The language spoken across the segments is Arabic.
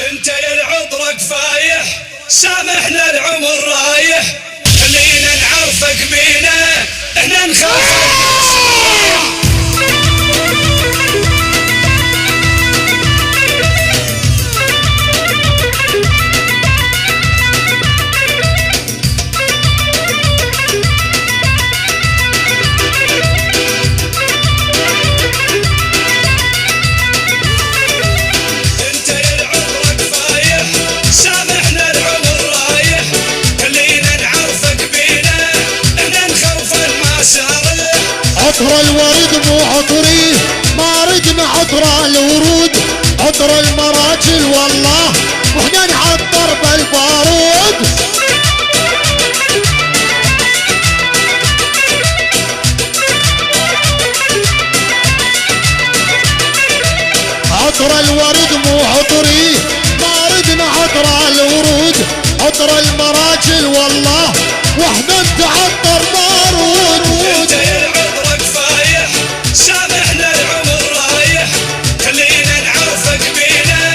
انت يا عطرك فايح سامحنا العمر رايح خلينا نعرفك بينا احنا نخاف عطر الورد مو عطري ما ردنا عطر الورود عطر المراجل والله واحنا نعطر بالبارود عطر الورد مو عطري ما ردنا عطر الورود عطر المراجل والله واحنا نتعطر بارود سامحنا العمر رايح خلينا نعرفك بينا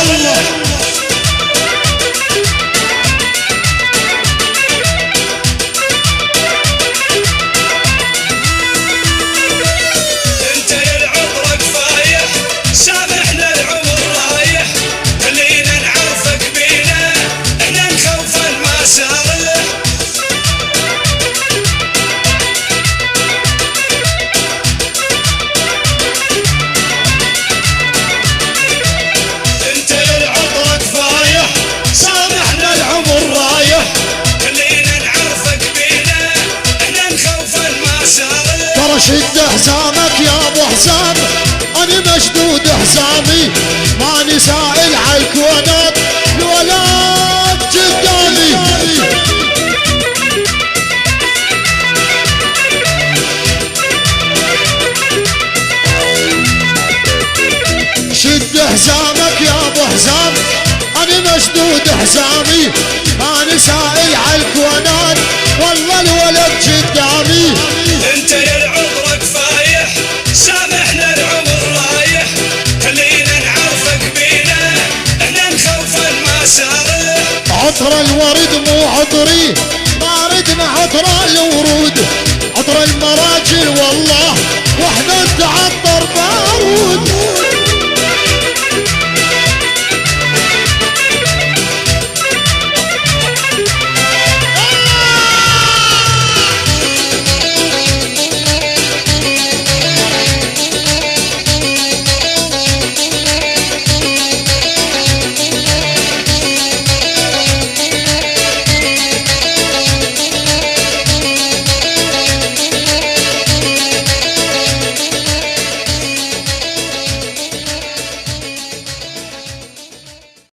والله انت يا عطرك فايح سامحنا العمر رايح خلينا نعرفك بينا احنا نخوف المسارح شد حزامك يا ابو حزام انا مشدود حزامي ماني سائل عالكونات الولاد قدامي شد حزامك يا ابو حزام انا مشدود حزامي ماني سائل عالكونات والله الولد قدامي انت يا عطرك فايح سامحنا العمر رايح خلينا نعرفك بينا احنا نخوف المسارح عطر الورد مو عطري ما ردنا عطر الورود عطر المراجل والله واحنا نتعطر